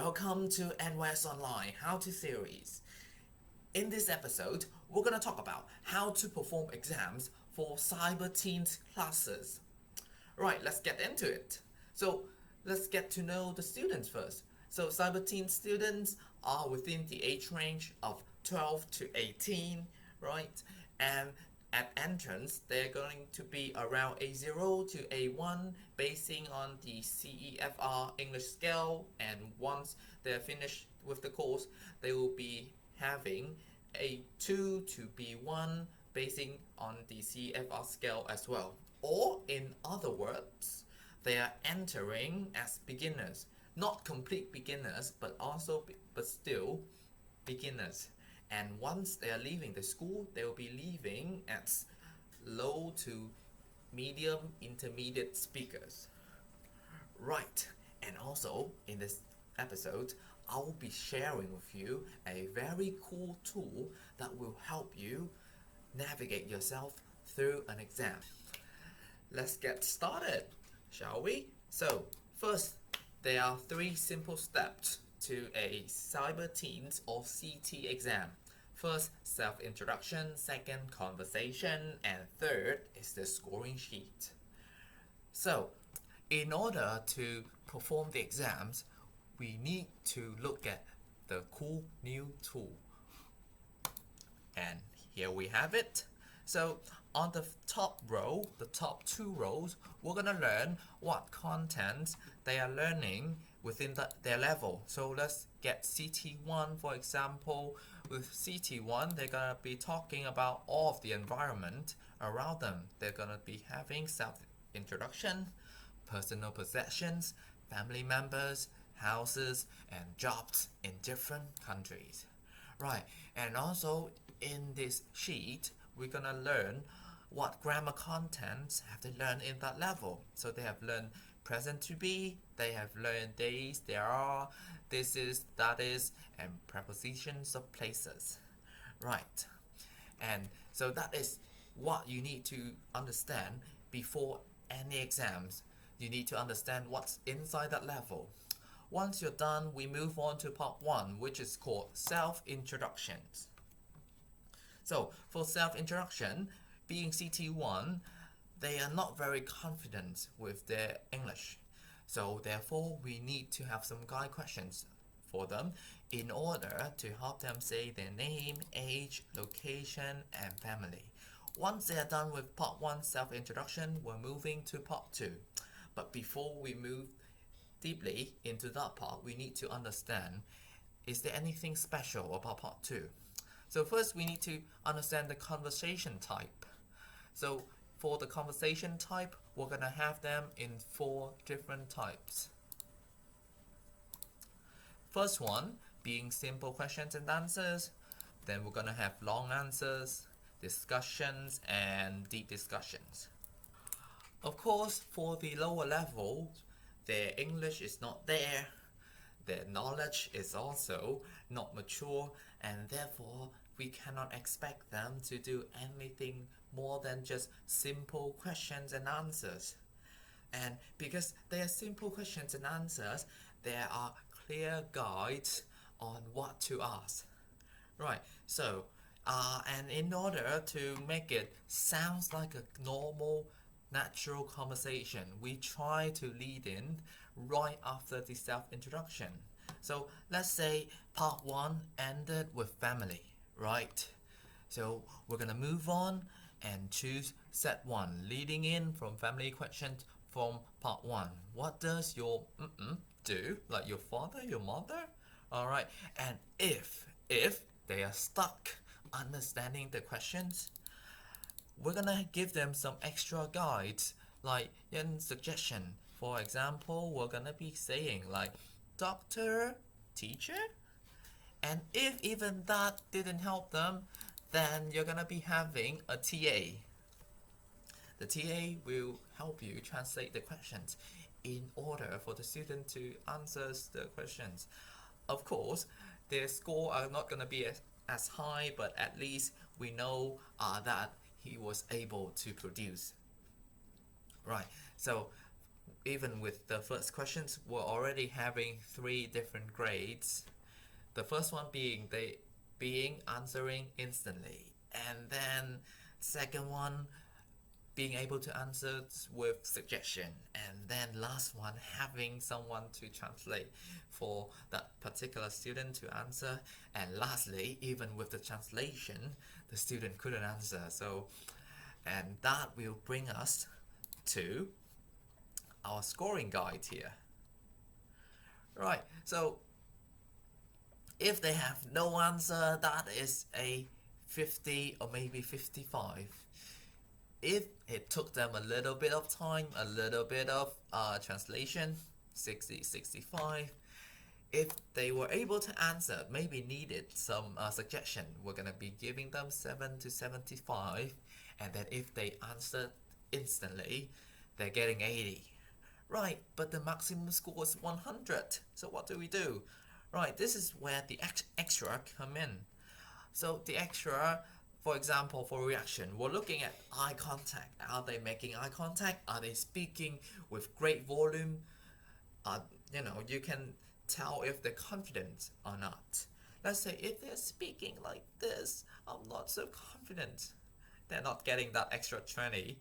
welcome to NYO Online How to Series. In this episode, we're going to talk about how to perform exams for cyber teens classes. Right, let's get into it. So, let's get to know the students first. So, cyber teen students are within the age range of 12 to 18, right? And at entrance, they're going to be around A0 to A1, basing on the CEFR English scale. And once they're finished with the course, they will be having A2 to B1, basing on the CEFR scale as well. Or, in other words, they are entering as beginners, not complete beginners, but still beginners. And once they are leaving the school, they will be leaving as low to medium intermediate speakers. Right, and also in this episode, I will be sharing with you a very cool tool that will help you navigate yourself through an exam. Let's get started, shall we? So, first, there are 3 simple steps to a cyber teens or CT exam. First, self-introduction, second, conversation, and third is the scoring sheet. So, in order to perform the exams, we need to look at the cool new tool. And here we have it. So, on the top row, the top 2 rows, we're going to learn what content they are learning within their level. So let's get CT1 for example. With CT1, they're going to be talking about all of the environment around them. They're going to be having self-introduction, personal possessions, family members, houses, and jobs in different countries. Right, and also in this sheet, we're going to learn what grammar contents have they learned in that level. So they have learned present to be, they have learned days, there are, this is, that is, and prepositions of places. Right, and so that is what you need to understand before any exams. You need to understand what's inside that level. Once you're done, we move on to part 1, which is called self-introductions. So for self-introduction, being CT1, they are not very confident with their English. So therefore, we need to have some guide questions for them in order to help them say their name, age, location, and family. Once they are done with part 1 self-introduction, we're moving to part 2. But before we move deeply into that part, we need to understand, is there anything special about part 2? So first we need to understand the conversation type. So for the conversation type, we're going to have them in 4 different types. First one being simple questions and answers. Then we're going to have long answers, discussions, and deep discussions. Of course, for the lower level, their English is not there. Their knowledge is also not mature, and therefore we cannot expect them to do anything more than just simple questions and answers. And because they are simple questions and answers, there are clear guides on what to ask. Right, so and in order to make it sounds like a normal natural conversation, we try to lead in right after the self-introduction. So let's say part 1 ended with family, right? So we're gonna move on and choose set 1, leading in from family questions from part 1. What does your do? Like your father, your mother? Alright, and if they are stuck understanding the questions, we're gonna give them some extra guides, like in suggestion. For example, we're gonna be saying like doctor, teacher, and if even that didn't help them, then you're gonna be having a TA. The TA will help you translate the questions in order for the student to answer the questions. Of course, their score are not gonna be as high, but at least we know that he was able to produce. Right, so even with the first questions, we're already having 3 different grades. The first one being answering instantly, and then second one being able to answer with suggestion, and then last one having someone to translate for that particular student to answer, and lastly, even with the translation, the student couldn't answer. So, and that will bring us to our scoring guide here. Right, so if they have no answer, that is a 50 or maybe 55. If it took them a little bit of time, a little bit of translation, 60, 65. If they were able to answer, maybe needed some suggestion, we're going to be giving them 7 to 75. And then if they answered instantly, they're getting 80. Right, but the maximum score is 100. So what do we do? Right, this is where the extra come in. So the extra, for example, for reaction, we're looking at eye contact. Are they making eye contact? Are they speaking with great volume? You can tell if they're confident or not. Let's say if they're speaking like this, I'm not so confident. They're not getting that extra 20.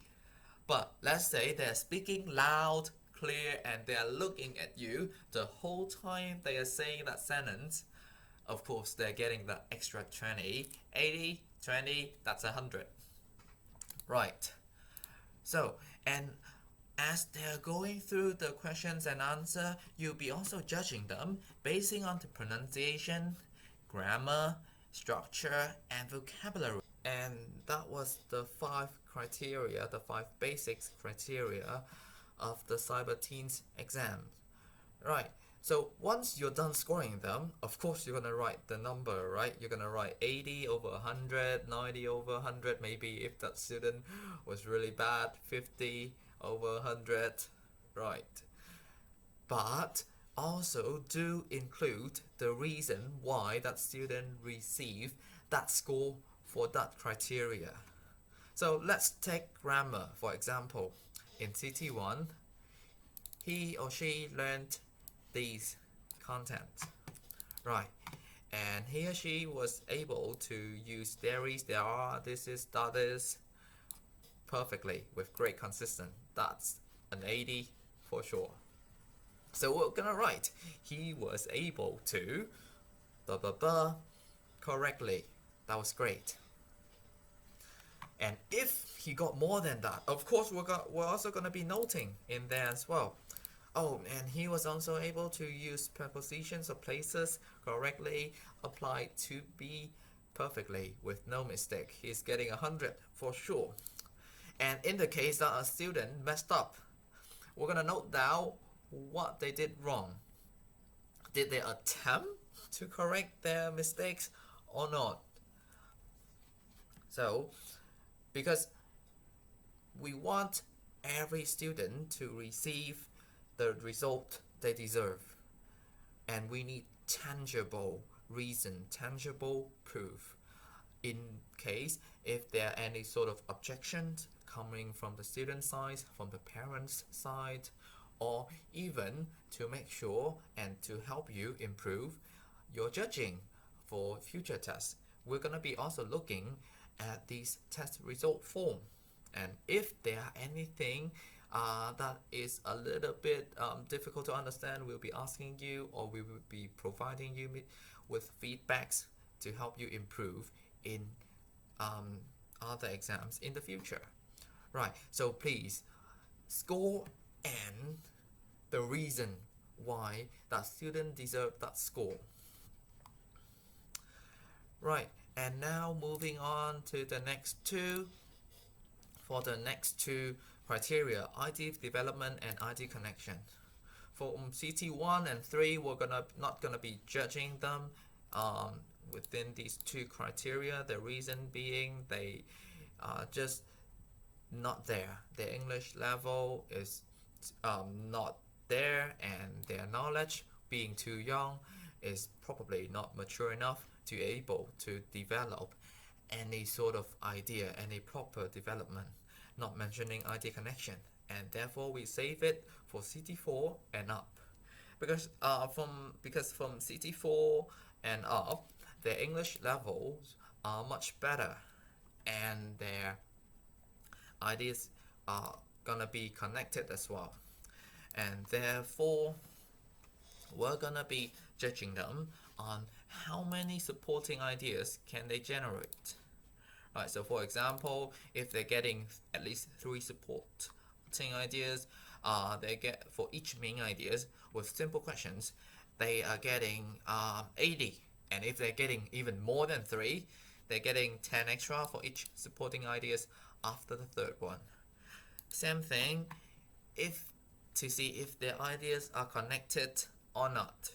But let's say they're speaking loud, clear, and they're looking at you the whole time they are saying that sentence. Of course, they're getting that extra 20. 80, 20, that's 100. Right. So, and as they're going through the questions and answer, you'll be also judging them basing on the pronunciation, grammar, structure, and vocabulary. And that was the 5 criteria, the 5 basics criteria of the Cyber Teens exam. Right. So once you're done scoring them, of course you're gonna write the number, right? You're gonna write 80 over 100, 90 over 100, maybe if that student was really bad, 50 over 100, right? But also do include the reason why that student received that score for that criteria. So let's take grammar, for example. In CT1, he or she learned these contents, right? And he or she was able to use there is, there are, this is, that is perfectly with great consistency. That's an 80 for sure. So we're gonna write he was able to blah blah blah correctly. That was great. And if he got more than that, of course we're also gonna be noting in there as well. Oh, and he was also able to use prepositions or places correctly, applied to be perfectly with no mistake. He's getting 100 for sure. And in the case that a student messed up, we're gonna note down what they did wrong. Did they attempt to correct their mistakes or not? So, because we want every student to receive the result they deserve, and we need tangible reason, tangible proof. In case if there are any sort of objections coming from the student side, from the parents side, or even to make sure and to help you improve your judging for future tests, we're going to be also looking at these test result form. And if there are anything that is a little bit difficult to understand, we'll be asking you, or we will be providing you with feedbacks to help you improve in other exams in the future. Right, so please score and the reason why that student deserved that score. Right, and now moving on to the next two. For the next two criteria, ID development and ID connection. For CT1 and 3, we're not gonna be judging them within these two criteria. The reason being they are just not there. Their English level is not there, and their knowledge, being too young, is probably not mature enough to be able to develop any sort of idea, any proper development, not mentioning ID connection. and therefore we save it for CT4 and up. Because from CT4 and up, their English levels are much better, and their ideas are gonna be connected as well, and therefore we're gonna be judging them on how many supporting ideas can they generate. Right, so for example, if they're getting at least 3 supporting ideas, they get for each main ideas with simple questions, they are getting 80. And if they're getting even more than 3, they're getting 10 extra for each supporting ideas after the third one. Same thing, if to see if their ideas are connected or not.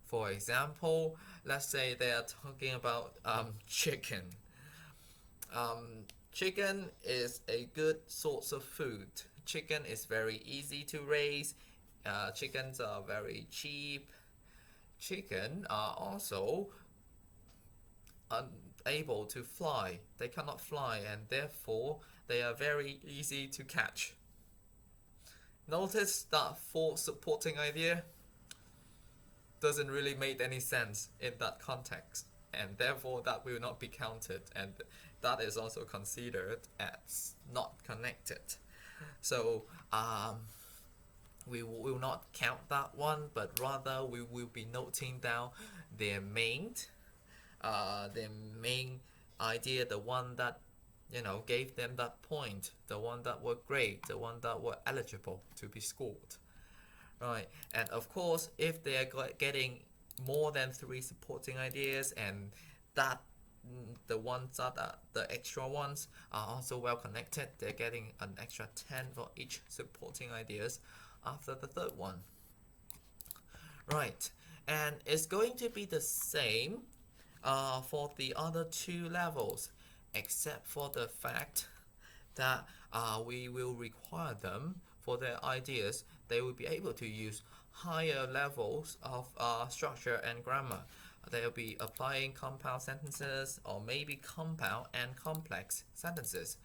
For example, let's say they are talking about chicken. Chicken is a good source of food. Chicken is very easy to raise. Chickens are very cheap. Chicken are also unable to fly. They cannot fly, and therefore they are very easy to catch. Notice that for supporting idea doesn't really make any sense in that context, and therefore that will not be counted, and that is also considered as not connected. So we will not count that one, but rather we will be noting down their main idea, the one that gave them that point, the one that were great, the one that were eligible to be scored. Right, and of course, if they are getting more than 3 supporting ideas, and that the ones that are the extra ones are also well connected, they're getting an extra 10 for each supporting ideas after the third one. Right, and it's going to be the same for the other 2 levels, except for the fact that we will require them for their ideas. They will be able to use higher levels of structure and grammar. They'll be applying compound sentences, or maybe compound and complex sentences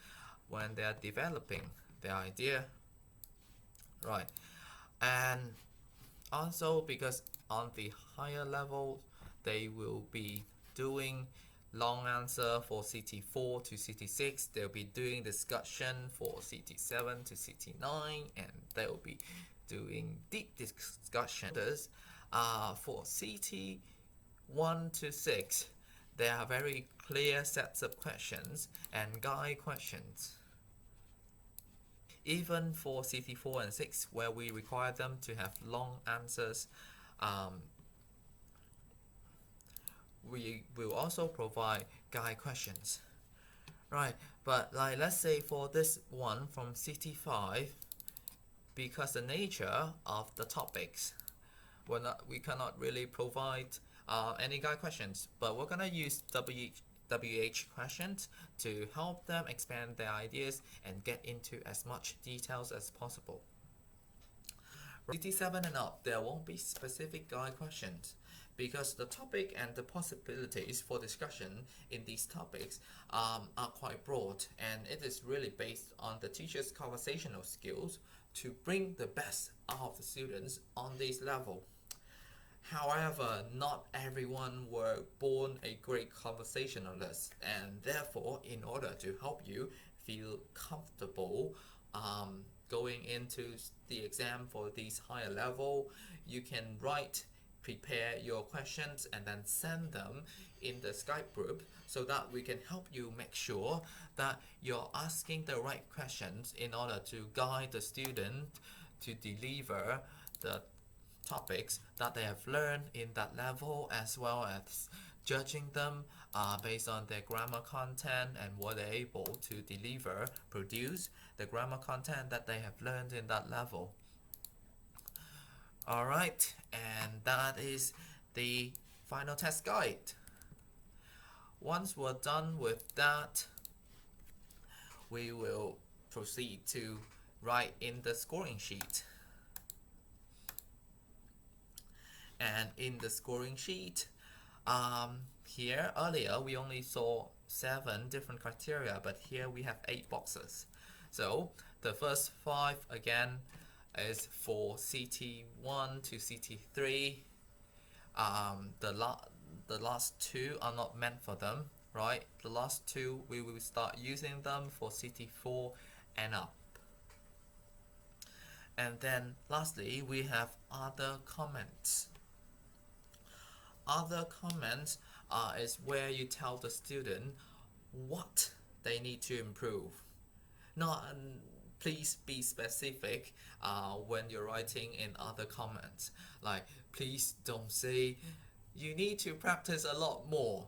when they are developing their idea. Right, and also because on the higher level they will be doing long answer for CT4 to CT6, they'll be doing discussion for CT7 to CT9, and they'll be doing deep discussion. For CT1 to 6, there are very clear sets of questions and guide questions. Even for CT4 and 6, where we require them to have long answers, we will also provide guide questions. Right, but like let's say for this one from CT5, because the nature of the topics, we cannot really provide any guide questions, but we're gonna use WH questions to help them expand their ideas and get into as much details as possible. CT7 and up, there won't be specific guide questions, because the topic and the possibilities for discussion in these topics are quite broad, and it is really based on the teacher's conversational skills to bring the best out of the students on this level. However, not everyone were born a great conversationalist, and therefore, in order to help you feel comfortable going into the exam for these higher level, you can prepare your questions and then send them in the Skype group, so that we can help you make sure that you're asking the right questions in order to guide the student to deliver the topics that they have learned in that level, as well as judging them based on their grammar content and what they're able to produce the grammar content that they have learned in that level. Alright, and that is the final test guide. Once we're done with that, we will proceed to write in the scoring sheet. And in the scoring sheet, here earlier we only saw 7 different criteria, but here we have 8 boxes. So The first 5 again is for CT1 to CT3. The last 2 are not meant for them, right? The last 2 we will start using them for CT4 and up. And then lastly, we have other comments. Other comments is where you tell the student what they need to improve. Not please be specific when you're writing in other comments. Like, please don't say you need to practice a lot more.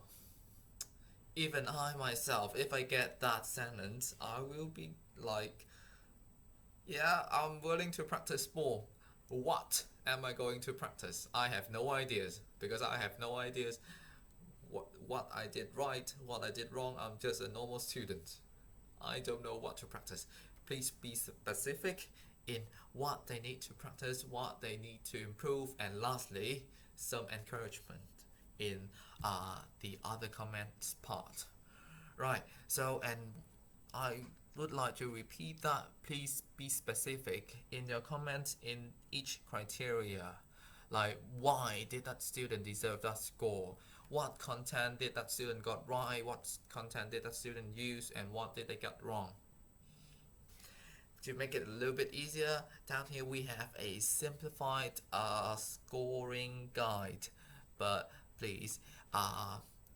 Even I myself, if I get that sentence, I will be like, yeah, I'm willing to practice more. What am I going to practice? I have no ideas, because I have no ideas what I did right, what I did wrong. I'm just a normal student. I don't know what to practice. Please be specific in what they need to practice, what they need to improve, and lastly, some encouragement in the other comments part. Right, so, and I would like to repeat that. Please be specific in your comments in each criteria. Like, why did that student deserve that score? What content did that student got right? What content did that student use? And what did they get wrong? To make it a little bit easier, down here we have a simplified scoring guide. But please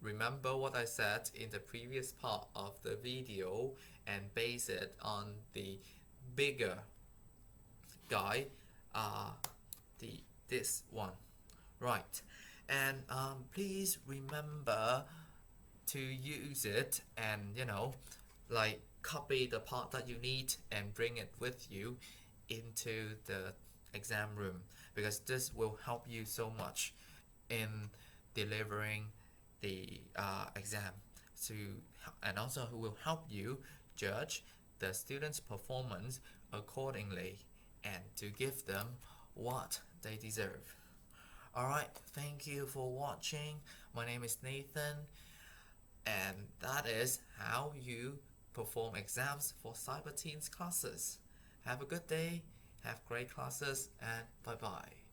remember what I said in the previous part of the video and base it on the bigger guide, this one, right? And please remember to use it, and like, copy the part that you need and bring it with you into the exam room, because this will help you so much in delivering the exam, and also will help you judge the students' performance accordingly and to give them what they deserve. Alright, thank you for watching. My name is Nathan, and that is how you perform exams for Cyber Teens classes. Have a good day, have great classes, and bye bye.